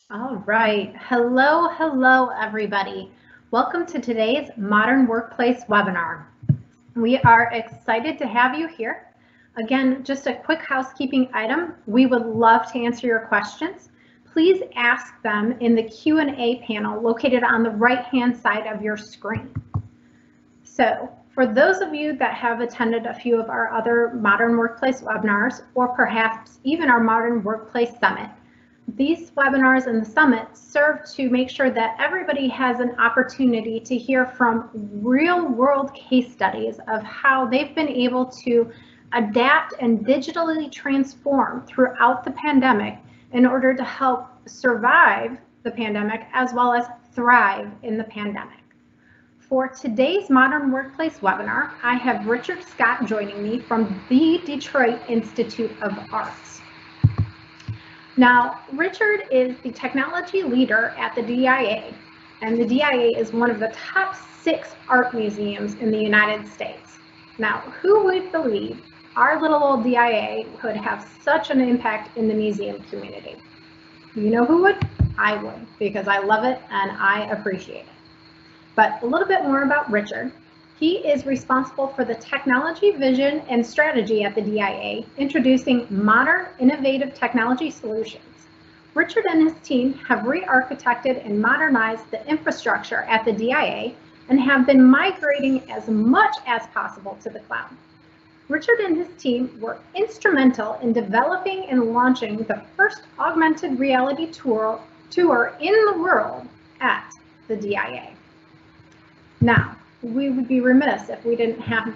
All right. Hello, hello, everybody. Welcome to today's Modern Workplace webinar. We are excited to have you here. Again, just a quick housekeeping item. We would love to answer your questions. Please ask them in the Q&A panel located on the right-hand side of your screen. So for those of you that have attended a few of our other Modern Workplace webinars, or perhaps even our Modern Workplace Summit, these webinars and the summit serve to make sure that everybody has an opportunity to hear from real-world case studies of how they've been able to adapt and digitally transform throughout the pandemic in order to help survive the pandemic as well as thrive in the pandemic. For today's Modern Workplace webinar, I have Richard Scott joining me from the Detroit Institute of Arts. Now, Richard is the technology leader at the DIA, and the DIA is one of the top 6 art museums in the United States. Now, who would believe our little old DIA could have such an impact in the museum community? You know who would? I would, because I love it and I appreciate it. But a little bit more about Richard. He is responsible for the technology vision and strategy at the DIA, introducing modern, innovative technology solutions. Richard and his team have re-architected and modernized the infrastructure at the DIA and have been migrating as much as possible to the cloud. Richard and his team were instrumental in developing and launching the first augmented reality tour in the world at the DIA. Now, we would be remiss if we didn't have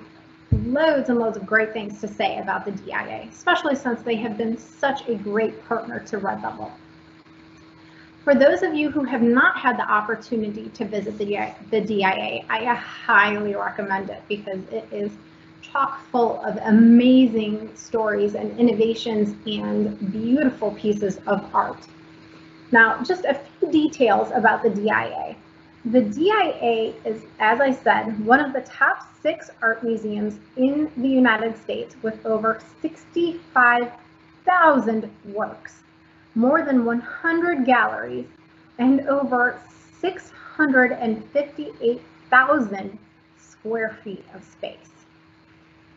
loads and loads of great things to say about the DIA, especially since they have been such a great partner to Redbubble. For those of you who have not had the opportunity to visit the DIA, I highly recommend it because it is chock full of amazing stories and innovations and beautiful pieces of art. Now, just a few details about the DIA. The DIA is, as I said, one of the top 6 art museums in the United States with over 65,000 works, more than 100 galleries, and over 658,000 square feet of space.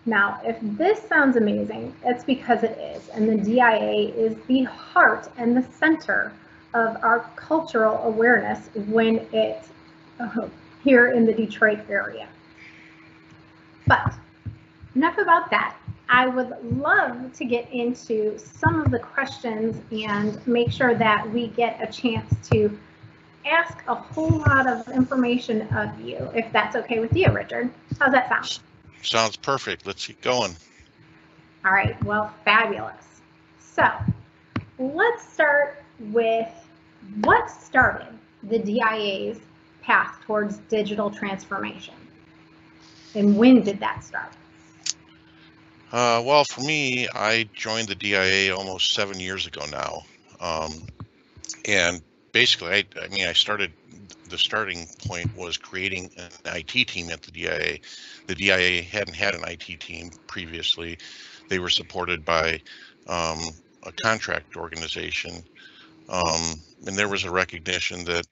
Now, if this sounds amazing, it's because it is, and the DIA is the heart and the center of our cultural awareness when it's here in the Detroit area. But enough about that. I would love to get into some of the questions and make sure that we get a chance to ask a whole lot of information of you, if that's okay with you, Richard. How's that sound? Sounds perfect. Let's keep going. All right, well, fabulous. So let's start with what started the DIA's path towards digital transformation, and when did that start? Well, for me, I joined the DIA almost 7 years ago now, and basically, I started. The starting point was creating an IT team at the DIA. The DIA hadn't had an IT team previously. They were supported by a contract organization. And there was a recognition that,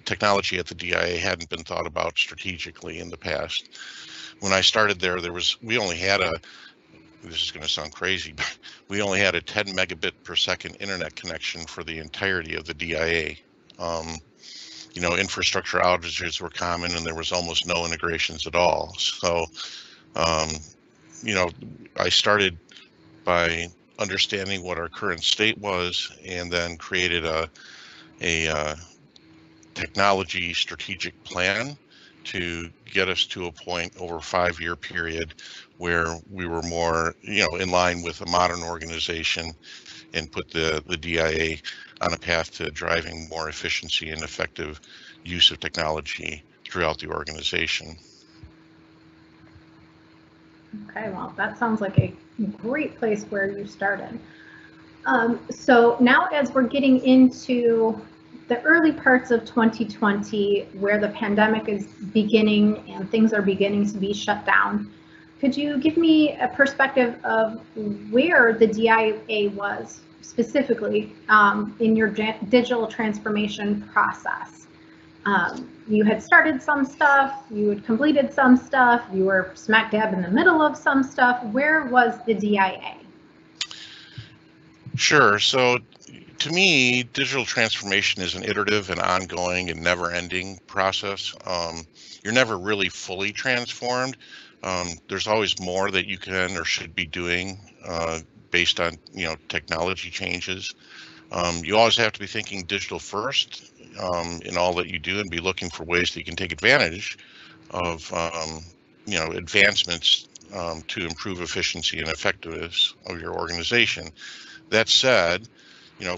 technology at the DIA hadn't been thought about strategically in the past. When I started there, we only had this is going to sound crazy, but we only had a 10 megabit per second internet connection for the entirety of the DIA. Infrastructure outages were common and there was almost no integrations at all. So, I started by understanding what our current state was, and then created a technology strategic plan to get us to a point over a 5-year period where we were more, in line with a modern organization, and put the DIA on a path to driving more efficiency and effective use of technology throughout the organization. Okay, well, that sounds like a great place where you started. So now as we're getting into the early parts of 2020, where the pandemic is beginning and things are beginning to be shut down, could you give me a perspective of where the DIA was specifically in your digital transformation process. You had started some stuff, you had completed some stuff, you were smack dab in the middle of some stuff. Where was the DIA? Sure. So to me, digital transformation is an iterative and ongoing and never-ending process. You're never really fully transformed. There's always more that you can or should be doing based on technology changes. You always have to be thinking digital first in all that you do, and be looking for ways that you can take advantage of advancements to improve efficiency and effectiveness of your organization. That said,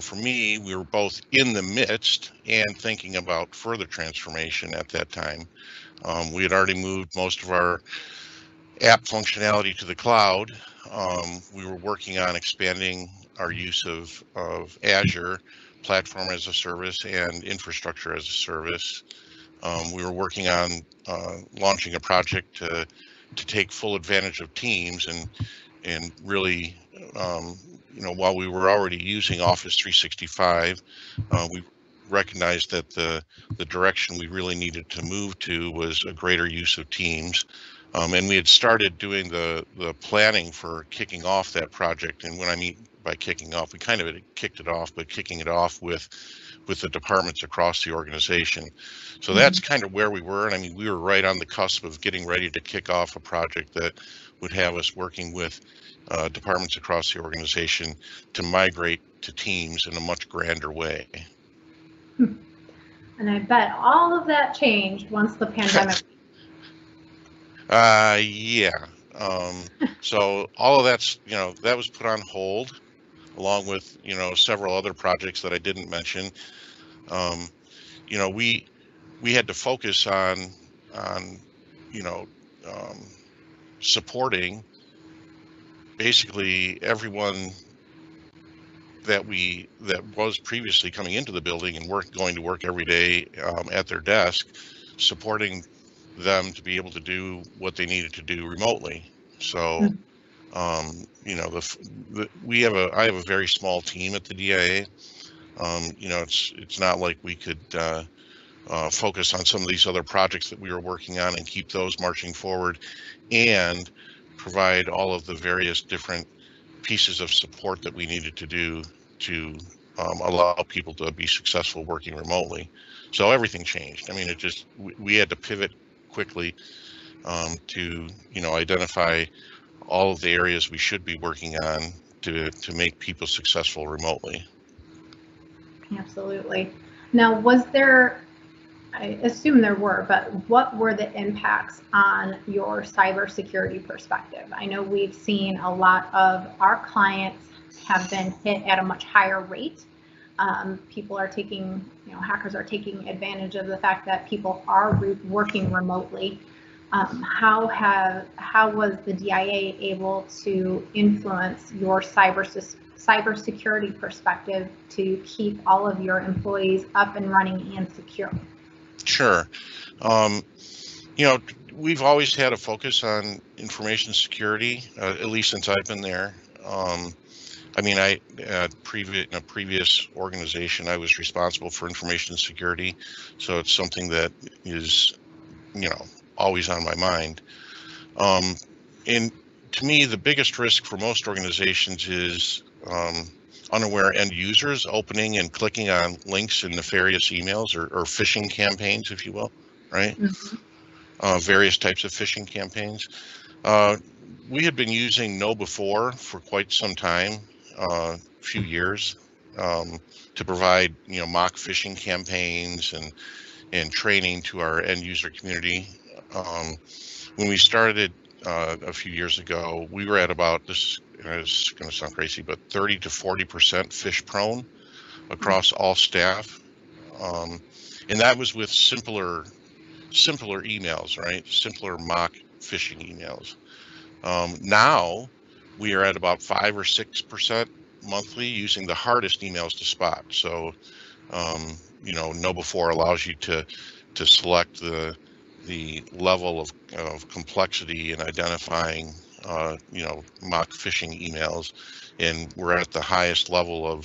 for me, we were both in the midst and thinking about further transformation at that time. We had already moved most of our app functionality to the cloud. We were working on expanding our use of Azure, platform as a service and infrastructure as a service. We were working on launching a project to take full advantage of Teams and really, while we were already using Office 365, we recognized that the direction we really needed to move to was a greater use of Teams. And we had started doing the planning for kicking off that project. And when I mean by kicking off, we kind of had kicked it off, but kicking it off with the departments across the organization. So that's kind of where we were. And I mean, we were right on the cusp of getting ready to kick off a project that would have us working with departments across the organization to migrate to Teams in a much grander way. And I bet all of that changed once the pandemic. Yeah. So all of that's, that was put on hold, along with, several other projects that I didn't mention. We had to focus on supporting basically everyone that was previously coming into the building and going to work every day at their desk, supporting them to be able to do what they needed to do remotely. So, I have a very small team at the DIA. It's not like we could focus on some of these other projects that we were working on and keep those marching forward, and provide all of the various different pieces of support that we needed to do to allow people to be successful working remotely. So everything changed. I mean, we had to pivot quickly to identify all of the areas we should be working on to make people successful remotely. Absolutely. Now, I assume there were, but what were the impacts on your cybersecurity perspective? I know we've seen a lot of our clients have been hit at a much higher rate. Hackers are taking advantage of the fact that people are working remotely. How was the DIA able to influence your cybersecurity perspective to keep all of your employees up and running and secure? Sure. We've always had a focus on information security, at least since I've been there. In a previous organization, I was responsible for information security, so it's something that is, always on my mind. And to me, the biggest risk for most organizations is unaware end users opening and clicking on links in nefarious emails or phishing campaigns, if you will, right? Various types of phishing campaigns. We had been using KnowBe4 for quite some time, a few years, to provide mock phishing campaigns and training to our end user community. When we started a few years ago, we were at about, this is going to sound crazy, but 30 to 40% phish prone across all staff. And that was with simpler emails, right? Simpler mock phishing emails. Now we are at about 5 or 6% monthly using the hardest emails to spot. So, KnowBe4 allows you to select the level of complexity in identifying mock phishing emails, and we're at the highest level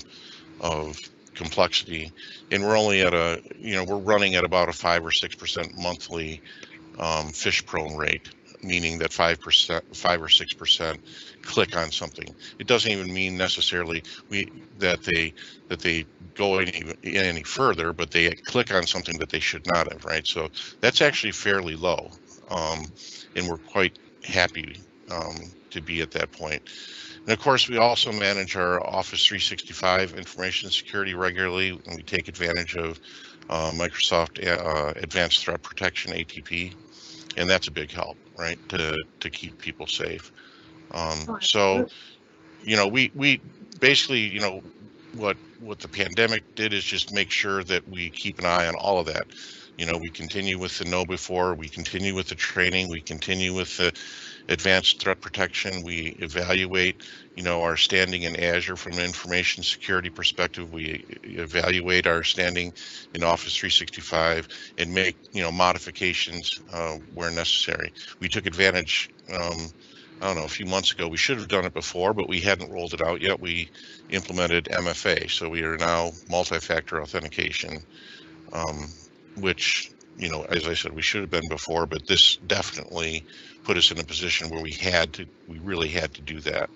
of complexity, and we're only at we're running at about a 5 or 6% monthly phish prone rate, meaning that 5 or 6% click on something. It doesn't even mean necessarily that they go any further, but they click on something that they should not have, right? So that's actually fairly low, and we're quite happy to be at that point. And of course, we also manage our Office 365 information security regularly, and we take advantage of Microsoft Advanced Threat Protection, ATP, and that's a big help, right, to keep people safe. So, we basically, what the pandemic did is just make sure that we keep an eye on all of that. We continue with the know before, we continue with the training, we continue with the advanced threat protection, we evaluate, our standing in Azure from an information security perspective, we evaluate our standing in Office 365 and make, modifications where necessary. We took advantage, I don't know, a few months ago, we should have done it before, but we hadn't rolled it out yet. We implemented MFA, so we are now multi-factor authentication, which, as I said, we should have been before, but this definitely put us in a position where we really had to do that.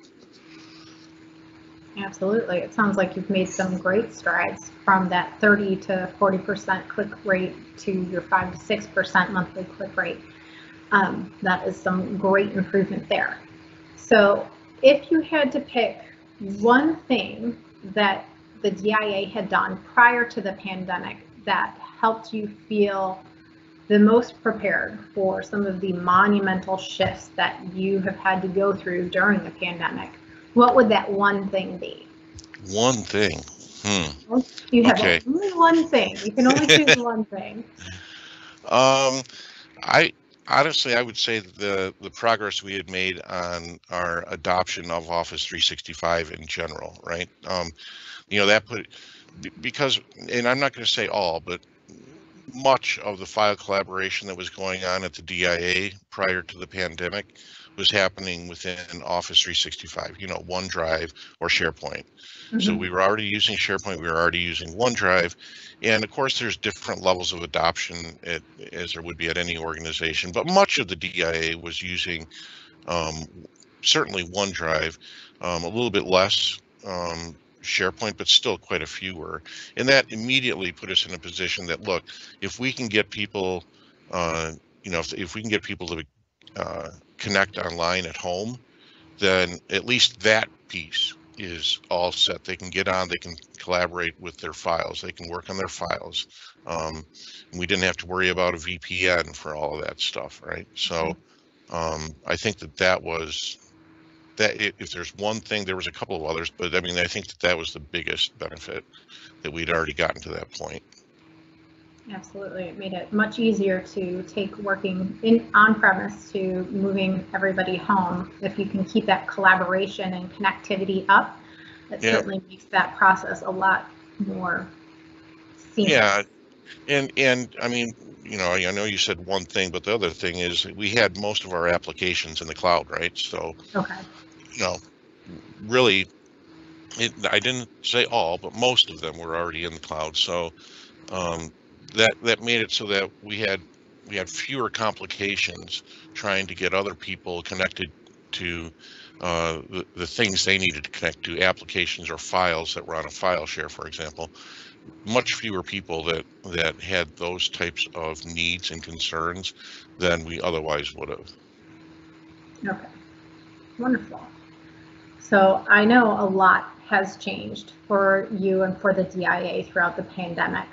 Absolutely. It sounds like you've made some great strides from that 30 to 40% click rate to your 5 to 6% monthly click rate. That is some great improvement there. So if you had to pick one thing that the DIA had done prior to the pandemic that helped you feel the most prepared for some of the monumental shifts that you have had to go through during the pandemic, what would that one thing be? One thing. You have only one thing. You can only choose one thing. I honestly, I would say the progress we had made on our adoption of Office 365 in general, right? That put, because, and I'm not going to say all, but much of the file collaboration that was going on at the DIA prior to the pandemic was happening within Office 365, OneDrive or SharePoint. Mm-hmm. So we were already using SharePoint, we were already using OneDrive, and of course there's different levels of adoption as there would be at any organization, but much of the DIA was using certainly OneDrive, a little bit less SharePoint, but still quite a few were. And that immediately put us in a position that, look, if we can get people, if we can get people to connect online at home, then at least that piece is all set. They can get on, they can collaborate with their files, they can work on their files. We didn't have to worry about a VPN for all of that stuff, right? So I think that was, that if there's one thing, there was a couple of others, but I mean, I think that was the biggest benefit, that we'd already gotten to that point. Absolutely. It made it much easier to take working on-premise to moving everybody home. If you can keep that collaboration and connectivity up, it certainly makes that process a lot more seamless. Yeah. And I mean, I know you said one thing, but the other thing is we had most of our applications in the cloud, right? So, really, I didn't say all, but most of them were already in the cloud. So that made it so that we had fewer complications trying to get other people connected to the things they needed to connect to, applications or files that were on a file share, for example. Much fewer people that had those types of needs and concerns than we otherwise would have. Okay, wonderful. So I know a lot has changed for you and for the DIA throughout the pandemic.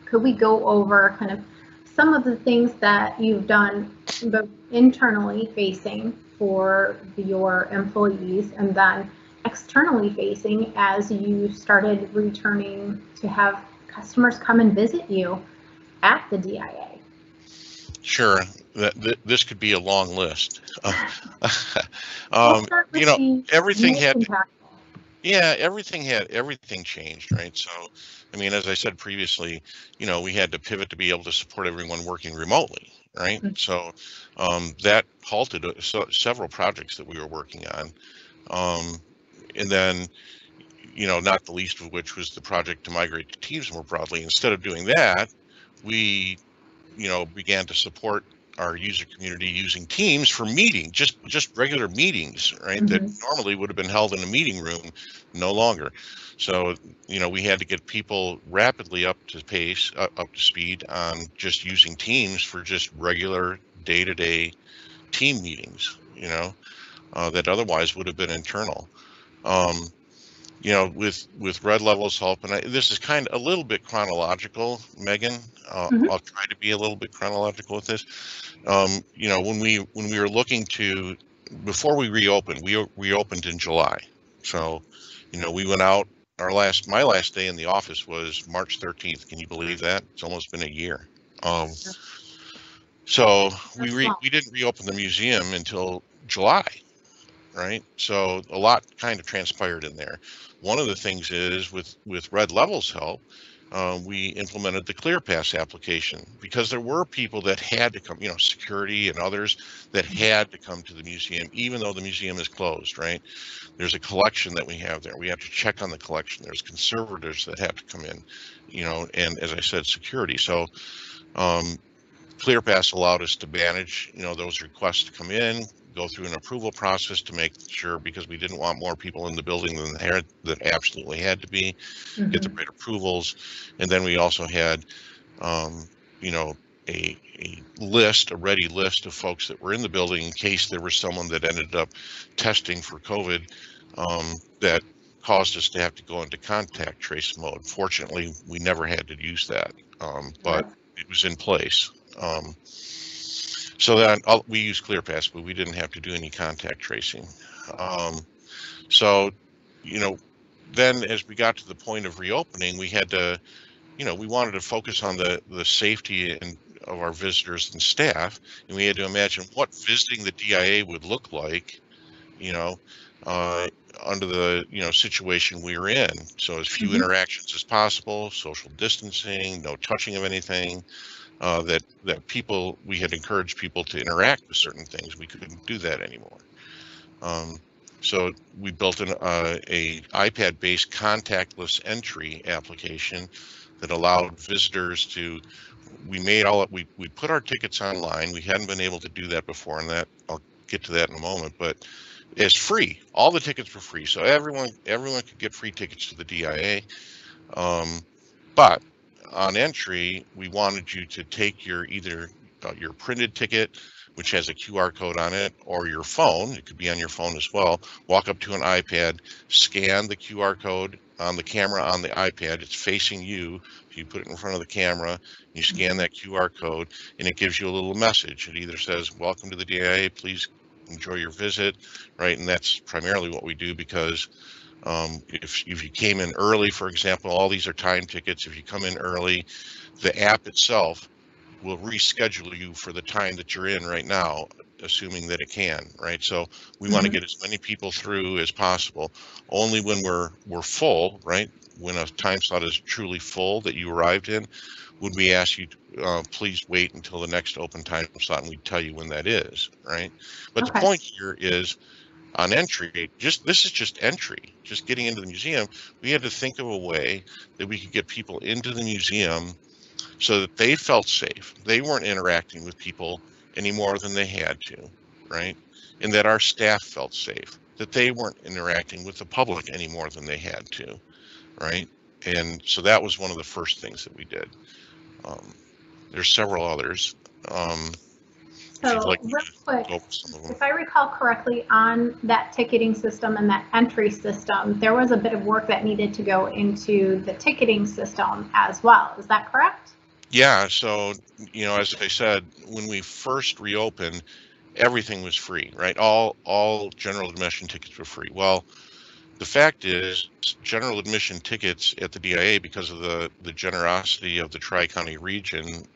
Could we go over kind of some of the things that you've done both internally facing for your employees and then externally facing as you started returning to have customers come and visit you at the DIA? Sure, this could be a long list. Everything had, everything changed, right? So, I mean, as I said previously, we had to pivot to be able to support everyone working remotely, right? So that halted several projects that we were working on. And then, not the least of which was the project to migrate to Teams more broadly. Instead of doing that, we, began to support our user community using Teams for meeting, just regular meetings, right? That normally would have been held in a meeting room, no longer. So, we had to get people rapidly up to pace, up to speed on just using Teams for just regular day-to-day team meetings, that otherwise would have been internal. With Red Level's help, and this is kind of a little bit chronological, Megan. I'll try to be a little bit chronological with this. When we were looking to, before we reopened, we reopened in July. So, we went out. My last day in the office was March 13th. Can you believe that? It's almost been a year. So we didn't reopen the museum until July. Right. So a lot kind of transpired in there. One of the things is with Red Level's help, we implemented the ClearPass application because there were people that had to come, security and others that had to come to the museum, even though the museum is closed. Right. There's a collection that we have there. We have to check on the collection. There's conservators that have to come in, and as I said, security. So ClearPass allowed us to manage, those requests to come in, go through an approval process to make sure, because we didn't want more people in the building than there that absolutely had to be, get the right approvals. And then we also had, a ready list of folks that were in the building in case there was someone that ended up testing for COVID that caused us to have to go into contact trace mode. Fortunately, we never had to use that, but it was in place. So that we use ClearPass, but we didn't have to do any contact tracing. So, then as we got to the point of reopening, we had to, we wanted to focus on the safety of our visitors and staff, and we had to imagine what visiting the DIA would look like, under the situation we were in. So as few interactions as possible, social distancing, no touching of anything. That we had encouraged people to interact with certain things. We couldn't do that anymore. So we built a iPad-based contactless entry application that allowed visitors to. We put our tickets online. We hadn't been able to do that before, and that I'll get to that in a moment. But it's free. All the tickets were free, so everyone could get free tickets to the DIA. But on entry, we wanted you to take either your printed ticket, which has a QR code on it, or your phone. It could be on your phone as well. Walk up to an iPad, scan the QR code on the camera on the iPad. It's facing you. If you put it in front of the camera, you scan that QR code, and it gives you a little message. It either says, "Welcome to the DIA. Please enjoy your visit," right? And that's primarily what we do, because if you came in early, for example, all these are time tickets. If you come in early, the app itself will reschedule you for the time that you're in right now, assuming that it can, right? So we want to get as many people through as possible. Only when we're full, right? When a time slot is truly full that you arrived in, would we ask you to please wait until the next open time slot, and we tell you when that is, right? But the point here is, on entry, this is just entry, just getting into the museum. We had to think of a way that we could get people into the museum so that they felt safe. They weren't interacting with people any more than they had to, right? And that our staff felt safe, that they weren't interacting with the public any more than they had to, right? And so that was one of the first things that we did. There's several others. So real quick, if I recall correctly, on that ticketing system and that entry system, there was a bit of work that needed to go into the ticketing system as well. Is that correct? Yeah. So, as I said, when we first reopened, everything was free, right? All general admission tickets were free. Well, the fact is, general admission tickets at the DIA, because of the generosity of the Tri-County region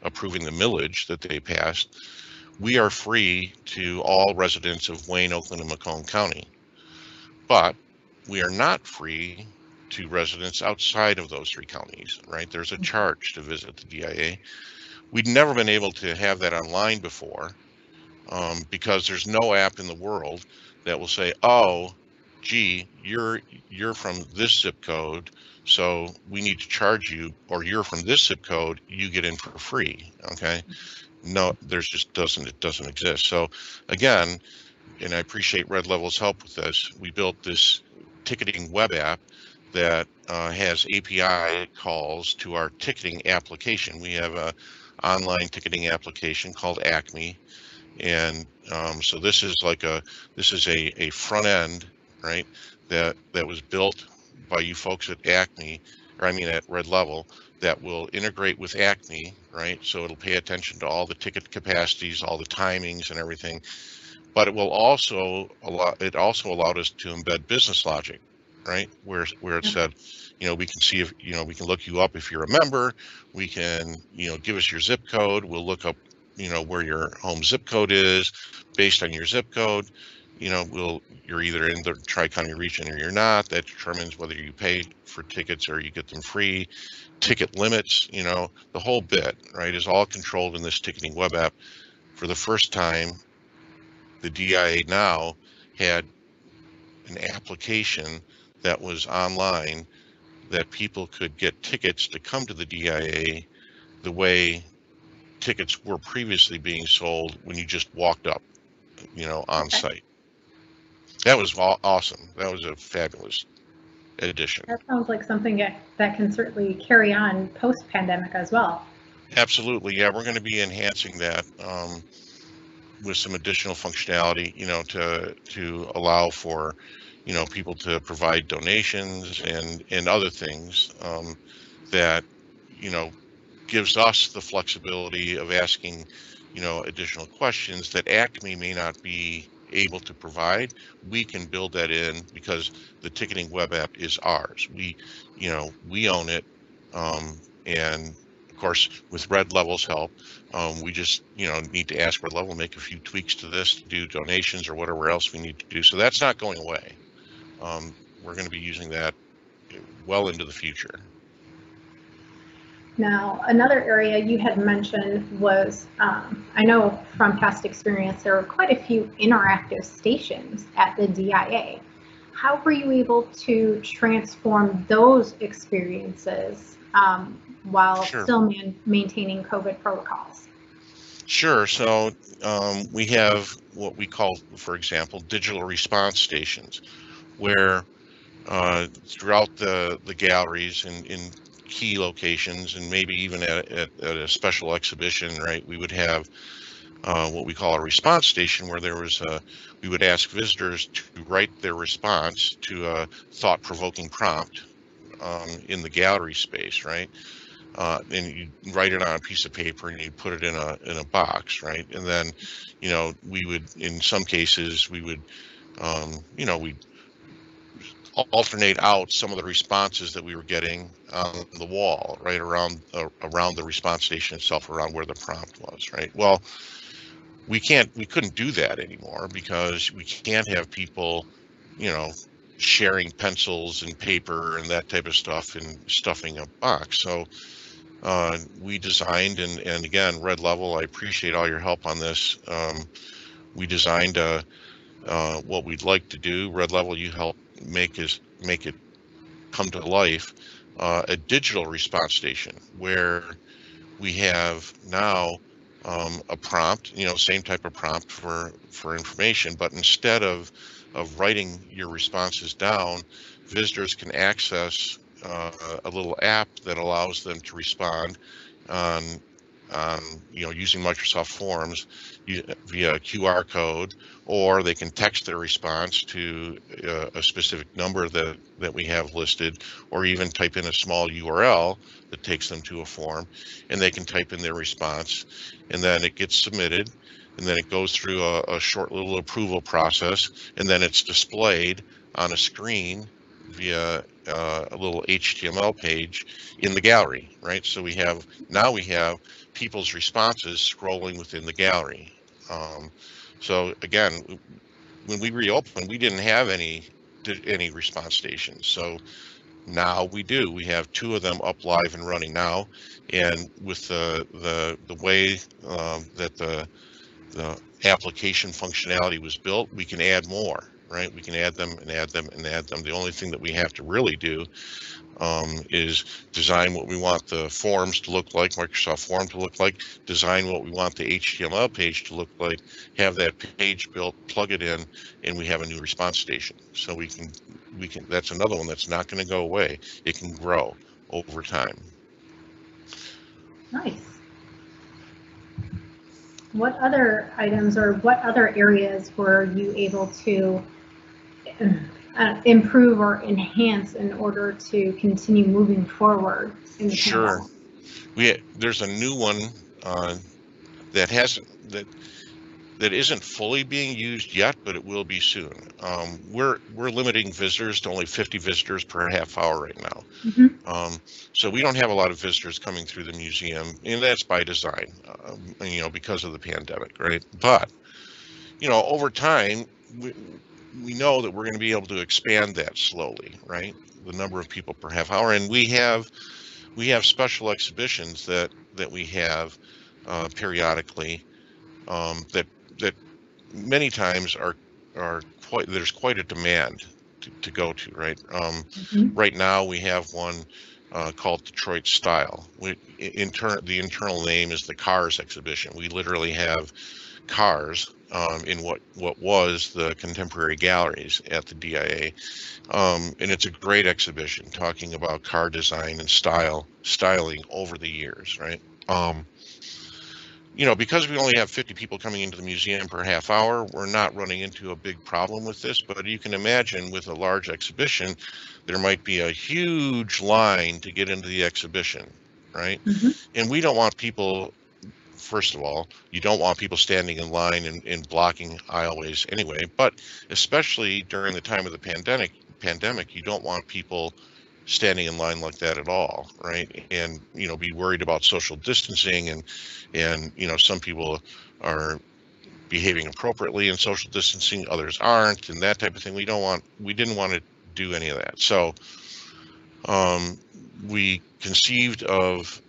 approving the millage that they passed, we are free to all residents of Wayne, Oakland, and Macomb County. But we are not free to residents outside of those three counties, right? There's a charge to visit the DIA. We'd never been able to have that online before, because there's no app in the world that will say, "Oh, gee, you're from this zip code, so we need to charge you," or "You're from this zip code, you get in for free." Okay, no, there's just it doesn't exist. So again, and I appreciate Red Level's help with this, we built this ticketing web app that has API calls to our ticketing application. We have a online ticketing application called Acme, and so this is a front end, right, that was built by you folks at Acme, or I mean at Red Level, that will integrate with Acme, right? So it'll pay attention to all the ticket capacities, all the timings and everything, but it also allowed us to embed business logic, right? Where it said, we can see if, we can look you up if you're a member, we can, give us your zip code, we'll look up, where your home zip code is. Based on your zip code, you're either in the Tri-County region or you're not. That determines whether you pay for tickets or you get them free. Ticket limits, the whole bit, right, is all controlled in this ticketing web app. For the first time, the DIA now had an application that was online that people could get tickets to come to the DIA the way tickets were previously being sold when you just walked up, on site. That was awesome. That was a fabulous addition. That sounds like something that can certainly carry on post-pandemic as well. Absolutely. Yeah, we're going to be enhancing that with some additional functionality, to allow for, people to provide donations and other things that, gives us the flexibility of asking, additional questions that Acme may not be able to provide. We can build that in because the ticketing web app is ours. We own it, and of course, with Red Level's help, we just, need to ask Red Level, make a few tweaks to this, to do donations or whatever else we need to do. So that's not going away. We're going to be using that well into the future. Now, another area you had mentioned was, I know from past experience, there were quite a few interactive stations at the DIA. How were you able to transform those experiences while still maintaining COVID protocols? Sure. So we have what we call, for example, digital response stations, where throughout the galleries and in key locations, and maybe even at a special exhibition, right, we would have what we call a response station, where we would ask visitors to write their response to a thought-provoking prompt in the gallery space, right? And you write it on a piece of paper and you put it in a box, right? And then, we would, in some cases, we would, we'd alternate out some of the responses that we were getting on the wall, right around the response station itself, around where the prompt was, right? Well, we couldn't do that anymore because we can't have people, sharing pencils and paper and that type of stuff and stuffing a box. So we designed, and again, Red Level, I appreciate all your help on this. We designed what we'd like to do. Red Level, you help make it come to life. A digital response station where we have now a prompt, same type of prompt for information, but instead of writing your responses down, visitors can access a little app that allows them to respond on using Microsoft Forms via a QR code, or they can text their response to a specific number that we have listed, or even type in a small URL that takes them to a form, and they can type in their response, and then it gets submitted, and then it goes through a short little approval process, and then it's displayed on a screen via a little HTML page in the gallery, right? So we have people's responses scrolling within the gallery. So again, when we reopened, we didn't have any response stations. So Now we do. We have 2 of them up live and running now, and with the way that the application functionality was built, we can add more, right? We can add them and add them and add them. The only thing that we have to really do is design what we want the forms to look like, Microsoft Form to look like, design what we want the HTML page to look like, have that page built, plug it in, and we have a new response station. So we can, that's another one that's not going to go away. It can grow over time. Nice. What other items or what other areas were you able to improve or enhance in order to continue moving forward in the Sure. pandemic? There's a new one that hasn't, that isn't fully being used yet, but it will be soon. We're limiting visitors to only 50 visitors per half hour right now. Mm-hmm. So we don't have a lot of visitors coming through the museum, and that's by design, you know, because of the pandemic, right? But, you know, over time, we know that we're going to be able to expand that slowly, right? The number of people per half hour, and we have special exhibitions that we have periodically that many times are there's quite a demand to go to, right? Mm-hmm. Right now we have one called Detroit Style. The internal name is the Cars exhibition. We literally have cars in what was the contemporary galleries at the DIA, and it's a great exhibition talking about car design and styling over the years, right? You know, because we only have 50 people coming into the museum per half hour, we're not running into a big problem with this, but you can imagine with a large exhibition, there might be a huge line to get into the exhibition, right? Mm-hmm. And we don't want people, first of all, you don't want people standing in line and blocking aisleways anyway, but especially during the time of the pandemic, you don't want people standing in line like that at all, right? And, you know, be worried about social distancing, and you know, some people are behaving appropriately in social distancing, others aren't, and that type of thing. We didn't want to do any of that. So we conceived of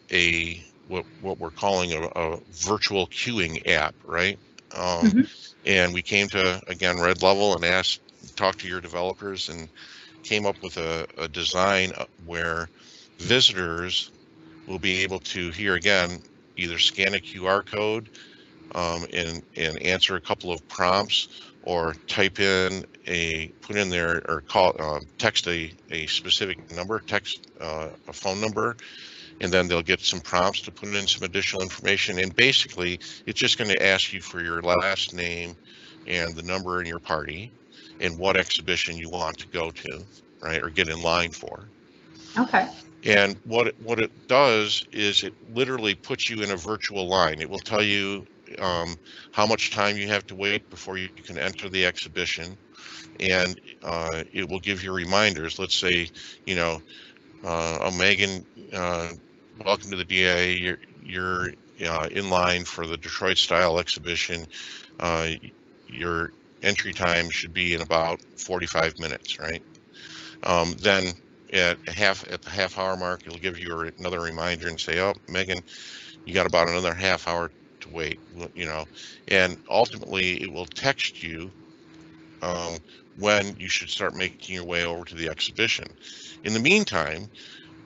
what we're calling a virtual queuing app, right? Mm-hmm. And we came to, again, Red Level and talked to your developers and came up with a design where visitors will be able to, here again, either scan a QR code and answer a couple of prompts, or put in there, or text a specific number, a phone number, and then they'll get some prompts to put in some additional information. And basically, it's just going to ask you for your last name and the number in your party and what exhibition you want to go to, right, or get in line for. Okay. And what it does is it literally puts you in a virtual line. It will tell you how much time you have to wait before you can enter the exhibition, and it will give you reminders. Let's say, you know, Megan, welcome to the DIA. You're in line for the Detroit Style exhibition. Your entry time should be in about 45 minutes, right? Then at the half hour mark, it'll give you another reminder and say, "Oh, Megan, you got about another half hour to wait." You know, and ultimately, it will text you when you should start making your way over to the exhibition. In the meantime,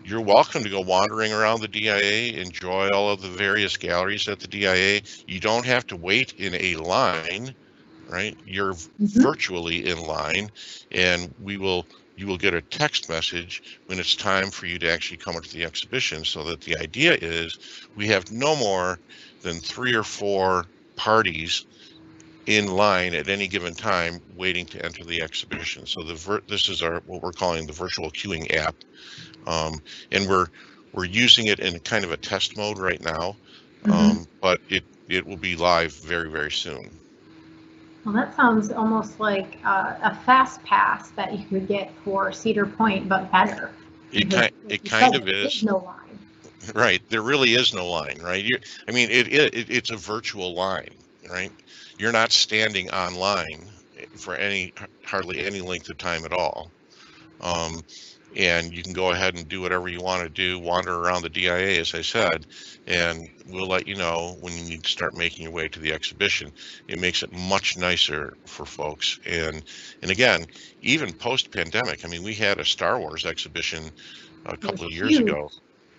you're welcome to go wandering around the DIA, enjoy all of the various galleries at the DIA. You don't have to wait in a line, right? You're virtually in line, and you will get a text message when it's time for you to actually come into the exhibition. So that the idea is we have no more than 3 or 4 parties in line at any given time waiting to enter the exhibition. So this is what we're calling the virtual queuing app. And we're using it in kind of a test mode right now, but it will be live very, very soon. Well, that sounds almost like a fast pass that you could get for Cedar Point, but better. It kind of is. No line. Right. There really is no line, right? It's a virtual line, right? You're not standing online for hardly any length of time at all. and you can go ahead and do whatever you want to do, wander around the DIA, as I said, and we'll let you know when you need to start making your way to the exhibition. It makes it much nicer for folks. And again, even post-pandemic, I mean, we had a Star Wars exhibition a It was couple of years huge. ago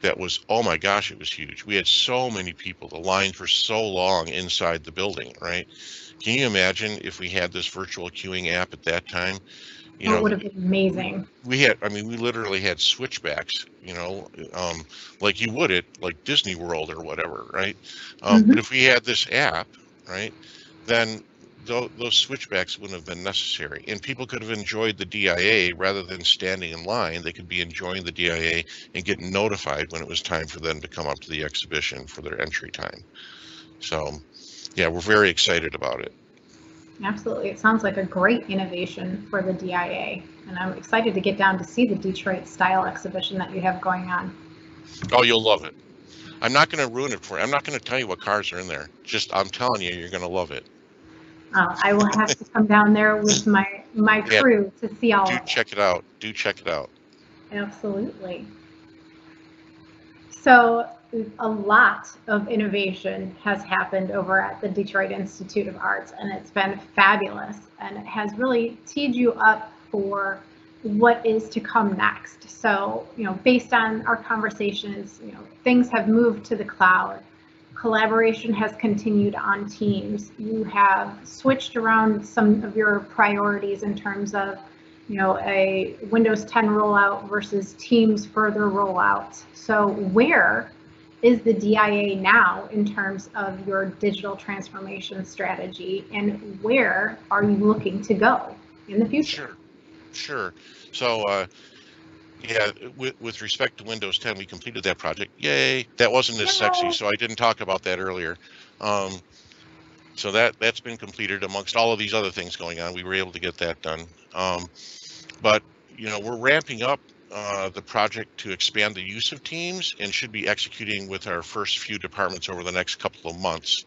that was, oh my gosh, it was huge. We had so many people. The lines were so long inside the building, right? Can you imagine if we had this virtual queuing app at that time? You Oh, it know, would have been amazing. we had, I mean, we literally had switchbacks, like you would at like Disney World or whatever, right? But Hmm. if we had this app, right, then those switchbacks wouldn't have been necessary, and people could have enjoyed the DIA rather than standing in line. They could be enjoying the DIA and get notified when it was time for them to come up to the exhibition for their entry time. So, yeah, we're very excited about it. Absolutely. It sounds like a great innovation for the DIA. And I'm excited to get down to see the Detroit style exhibition that you have going on. Oh, you'll love it. I'm not going to ruin it for you. I'm not going to tell you what cars are in there. Just, I'm telling you, you're going to love it. I will have to come down there with my Yeah, crew to see all do of it. check it out. Do check it out. Absolutely. So a lot of innovation has happened over at the Detroit Institute of Arts, and it's been fabulous, and it has really teed you up for what is to come next. So, based on our conversations, things have moved to the cloud. Collaboration has continued on Teams. You have switched around some of your priorities in terms of a Windows 10 rollout versus Teams further rollout. So where is the DIA now in terms of your digital transformation strategy, and where are you looking to go in the future? Sure. So, yeah, with respect to Windows 10, we completed that project. Yay! That wasn't as sexy, Yay. so I didn't talk about that earlier. Um, so that's been completed amongst all of these other things going on. We were able to get that done. But we're ramping up the project to expand the use of Teams and should be executing with our first few departments over the next couple of months.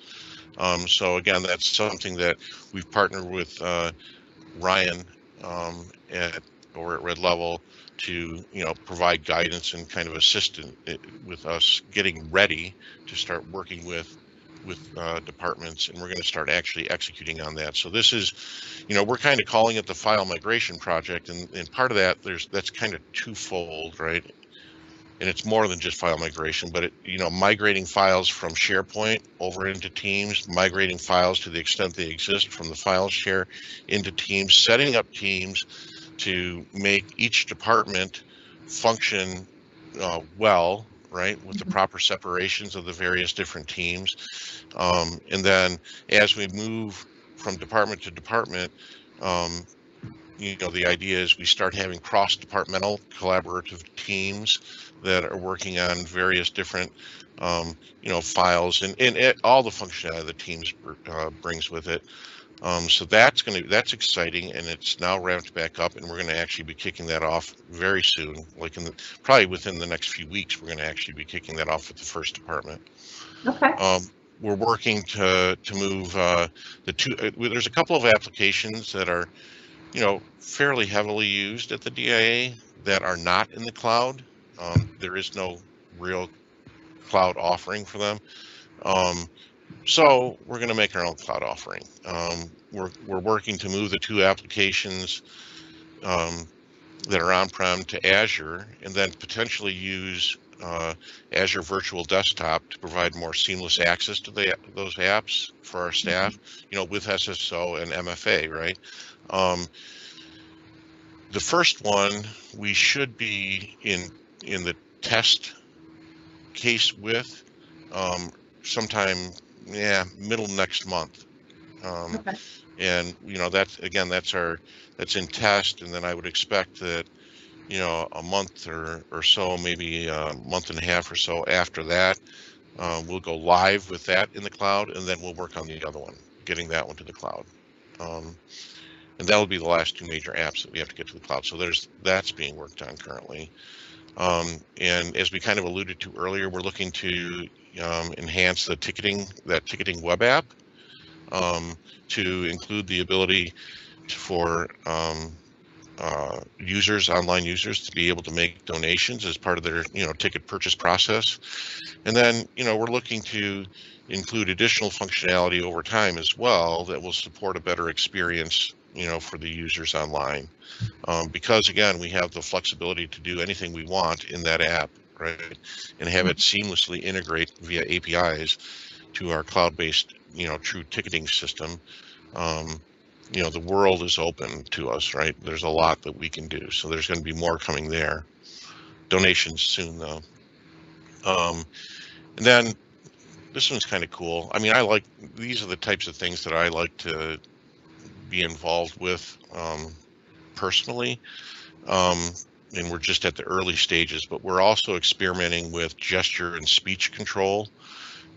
So again, that's something that we've partnered with Ryan over at Red Level to provide guidance and kind of assist with us getting ready to start working with departments, and we're going to start actually executing on that. So this is, we're kind of calling it the file migration project, and part of that that's kind of twofold, right? And it's more than just file migration, but migrating files from SharePoint over into Teams, migrating files to the extent they exist from the file share into Teams, setting up teams to make each department function well, right, with the proper separations of the various different teams. And then as we move from department to department, the idea is we start having cross-departmental collaborative teams that are working on various different, files and all the functionality the Teams brings with it. So that's exciting, and it's now ramped back up, and we're going to actually be kicking that off very soon, like probably within the next few weeks. We're going to actually be kicking that off with the first department. Okay. We're working to move the two. There's a couple of applications that are fairly heavily used at the DIA that are not in the cloud. There is no real cloud offering for them. So we're going to make our own cloud offering. We're working to move the two applications that are on-prem to Azure, and then potentially use Azure Virtual Desktop to provide more seamless access to those apps for our staff, with SSO and MFA, right? The first one we should be in the test case with sometime, middle next month. Okay. And that's in test, and then I would expect that a month or so, maybe a month and a half or so after that, we'll go live with that in the cloud, and then we'll work on the other one, getting that one to the cloud. And that will be the last two major apps that we have to get to the cloud. So that's being worked on currently. And as we kind of alluded to earlier, we're looking to enhance that ticketing web app to include the ability for users, online users, to be able to make donations as part of their, ticket purchase process. And then, we're looking to include additional functionality over time as well that will support a better experience, for the users online. Because again, we have the flexibility to do anything we want in that app, right? And have it seamlessly integrate via APIs to our cloud-based, true ticketing system. Um, the world is open to us, right? There's a lot that we can do. So there's going to be more coming there. Donations soon, though. And then this one's kind of cool. I mean, these are the types of things that I like to be involved with personally. And we're just at the early stages, but we're also experimenting with gesture and speech control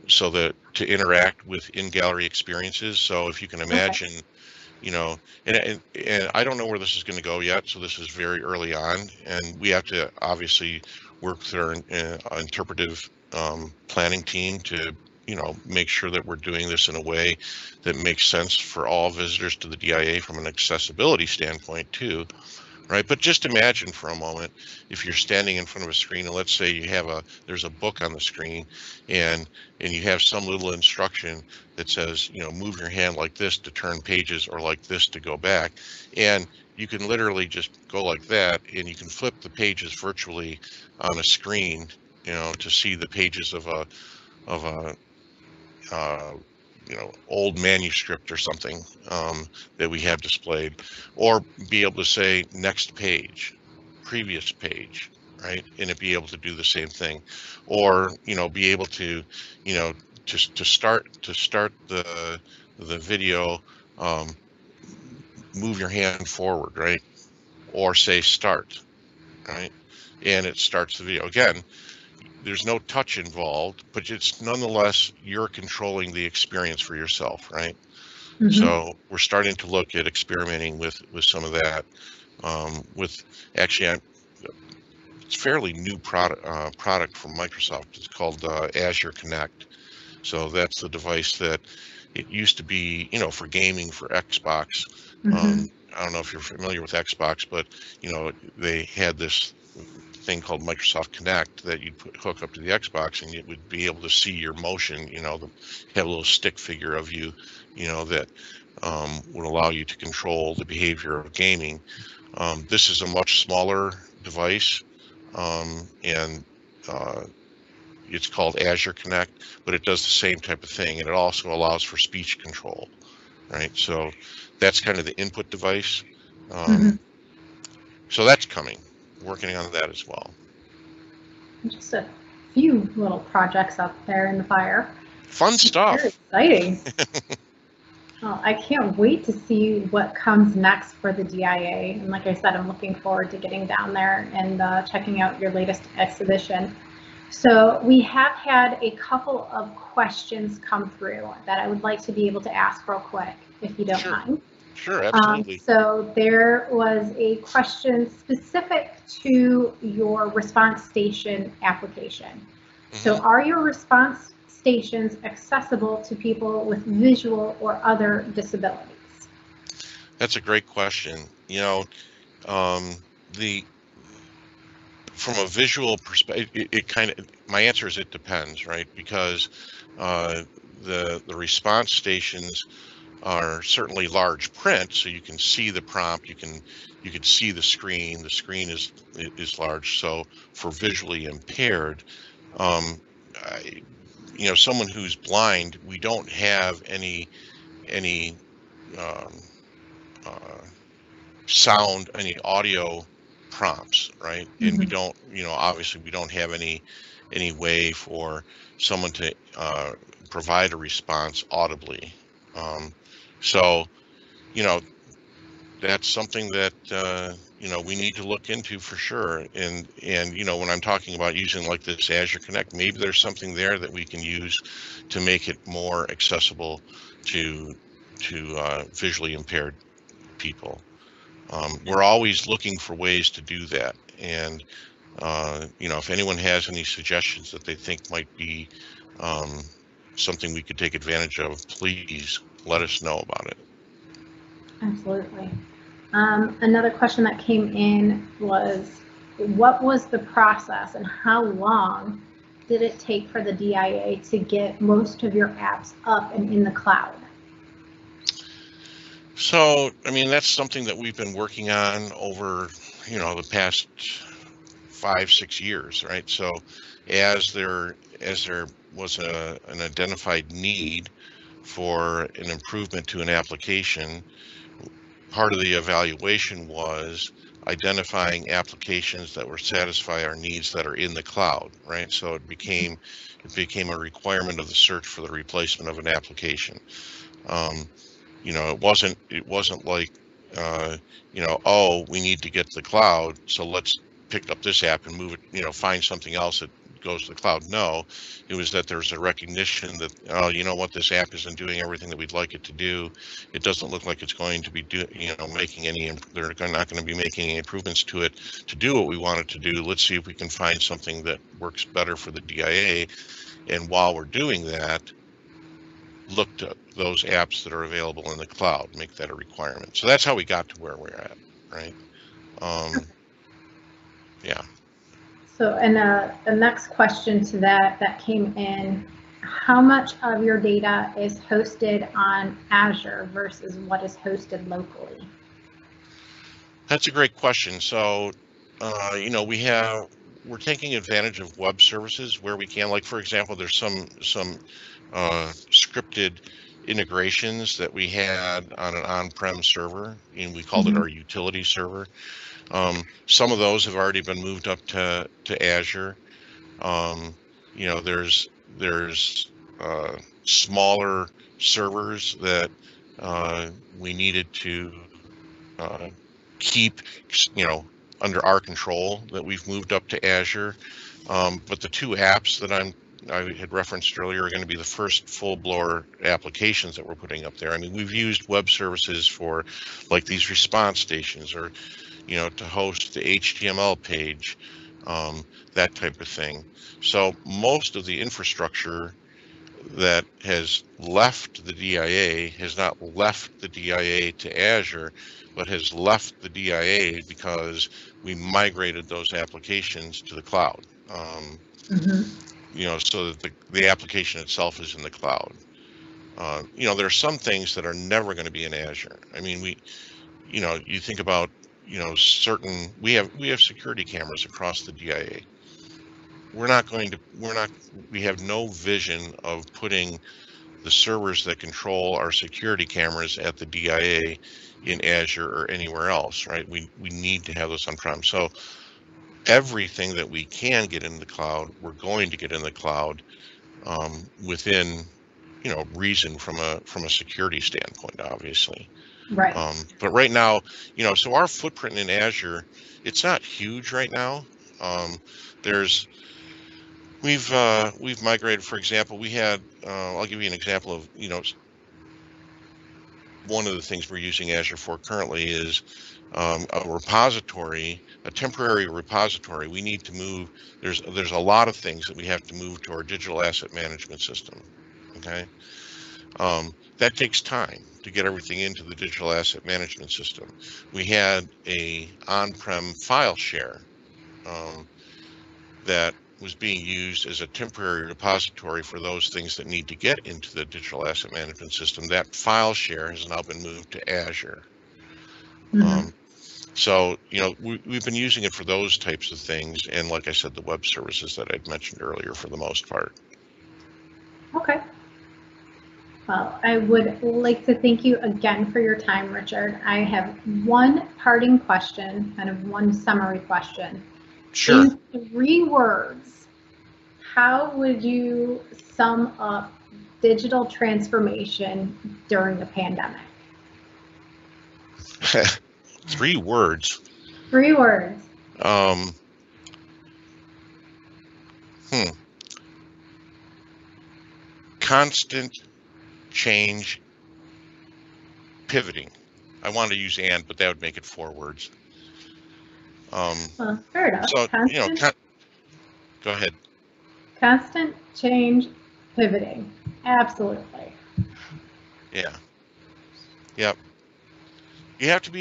so that to interact with in-gallery experiences. So if you can imagine, and I don't know where this is going to go yet, so this is very early on, and we have to obviously work with our interpretive planning team to, make sure that we're doing this in a way that makes sense for all visitors to the DIA from an accessibility standpoint too. Right, but just imagine for a moment if you're standing in front of a screen, and let's say there's a book on the screen, and you have some little instruction that says, move your hand like this to turn pages or like this to go back, and you can literally just go like that, and you can flip the pages virtually on a screen, to see the pages of a uh, old manuscript or something that we have displayed, or be able to say next page, previous page, right? And it be able to do the same thing, or be able to, just to start the video, move your hand forward, right? Or say start, right? And it starts the video again. There's no touch involved, but it's nonetheless, you're controlling the experience for yourself, right? Mm-hmm. So we're starting to look at experimenting with some of that. With actually, it's fairly new product from Microsoft. It's called Azure Connect. So that's the device that it used to be, for gaming for Xbox. Mm-hmm. I don't know if you're familiar with Xbox, but they had this thing called Microsoft Connect that you'd hook up to the Xbox, and it would be able to see your motion, have a little stick figure of you, that would allow you to control the behavior of gaming. This is a much smaller device, and it's called Azure Connect, but it does the same type of thing, and it also allows for speech control, right? So that's kind of the input device. So that's coming. Working on that as well. Just a few little projects up there in the fire. Fun stuff. Very exciting. Well, I can't wait to see what comes next for the DIA. And like I said, I'm looking forward to getting down there and checking out your latest exhibition. So we have had a couple of questions come through that I would like to be able to ask real quick, if you don't mind. Sure, absolutely. So there was a question specific to your response station application. Mm-hmm. So are your response stations accessible to people with visual or other disabilities? That's a great question. From a visual perspective, my answer is it depends, right? Because the response stations are certainly large print, so you can see the prompt, you can see the screen. The screen is large, so for visually impaired, someone who's blind, we don't have any sound, any audio prompts, right? Mm-hmm. And we don't, obviously we don't have any way for someone to provide a response audibly. So, that's something that, we need to look into for sure. And when I'm talking about using like this Azure Connect, maybe there's something there that we can use to make it more accessible to visually impaired people. We're always looking for ways to do that. And, if anyone has any suggestions that they think might be something we could take advantage of, please let us know about it. Absolutely. Another question that came in was, what was the process and how long did it take for the DIA to get most of your apps up and in the cloud? So, I mean, that's something that we've been working on over, the past 5-6 years, right? So, as there was an identified need for an improvement to an application, part of the evaluation was identifying applications that would satisfy our needs that are in the cloud, right? So it became a requirement of the search for the replacement of an application. It wasn't like, oh, we need to get to the cloud, so let's pick up this app and move it, find something else that goes to the cloud. No, it was that there's a recognition that, oh, you know what, this app isn't doing everything that we'd like it to do. It doesn't look like it's going to be making any, they're not going to be making any improvements to it to do what we want it to do. Let's see if we can find something that works better for the DIA. And while we're doing that, looked at those apps that are available in the cloud, make that a requirement. So that's how we got to where we're at, right? Yeah. So, and the next question to that came in, how much of your data is hosted on Azure versus what is hosted locally? That's a great question. So, we're taking advantage of web services where we can. Like, for example, there's some scripted integrations that we had on an on-prem server, and we called it our utility server. Some of those have already been moved up to Azure. There's smaller servers that we needed to keep, under our control, that we've moved up to Azure. But the two apps that I had referenced earlier are going to be the first full-blown applications that we're putting up there. I mean, we've used web services for like these response stations, or to host the HTML page, that type of thing. So most of the infrastructure that has left the DIA has not left the DIA to Azure, but has left the DIA because we migrated those applications to the cloud. So that the application itself is in the cloud. There are some things that are never going to be in Azure. I mean, you think about, we have security cameras across the DIA. We have no vision of putting the servers that control our security cameras at the DIA in Azure or anywhere else, right? We need to have those on-prem. So everything that we can get in the cloud, we're going to get in the cloud, within, reason from a security standpoint, obviously. Right. But right now, so our footprint in Azure, it's not huge right now. We've migrated, for example, we had, I'll give you an example of, one of the things we're using Azure for currently is a repository, a temporary repository. We need to move, there's a lot of things that we have to move to our digital asset management system, okay? That takes time to get everything into the digital asset management system. We had a on-prem file share that was being used as a temporary repository for those things that need to get into the digital asset management system. That file share has now been moved to Azure. So, we've been using it for those types of things, and like I said, the web services that I'd mentioned earlier for the most part. Okay. Well, I would like to thank you again for your time, Richard. I have one parting question, kind of one summary question. Sure. In 3 words, how would you sum up digital transformation during the pandemic? 3 words. 3 words. Constant change, pivoting. I wanted to use and, but that would make it 4 words. Well, fair enough. So, go ahead. Constant change, pivoting. Absolutely. Yeah. Yep. you have to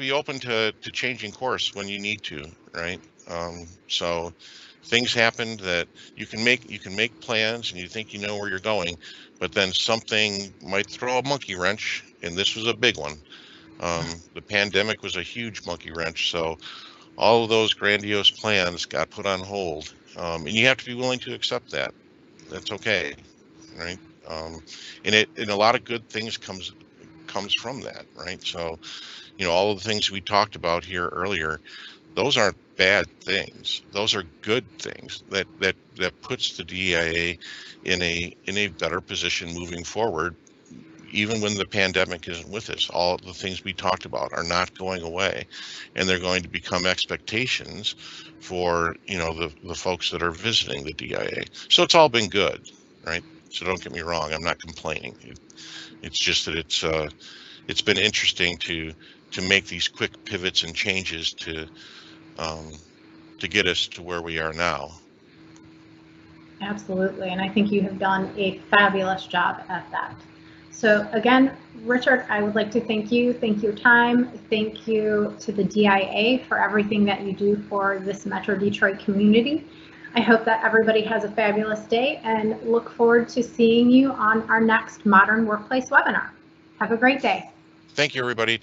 be open to changing course when you need to, right? So things happen that you can make plans and you think you know where you're going, but then something might throw a monkey wrench, and this was a big one. The pandemic was a huge monkey wrench, so all of those grandiose plans got put on hold, and you have to be willing to accept that. That's okay, right? Um, and a lot of good things comes from that, right? So, all of the things we talked about here earlier, those aren't bad things. Those are good things that puts the DIA in a better position moving forward. Even when the pandemic isn't with us, all of the things we talked about are not going away, and they're going to become expectations for the folks that are visiting the DIA. So it's all been good, right? So don't get me wrong, I'm not complaining. It's just that it's been interesting to make these quick pivots and changes um, to get us to where we are now. Absolutely, and I think you have done a fabulous job at that. So again, Richard, I would like to thank you your time. Thank you to the DIA for everything that you do for this Metro Detroit community. I hope that everybody has a fabulous day and look forward to seeing you on our next Modern Workplace webinar. Have a great day. Thank you, everybody.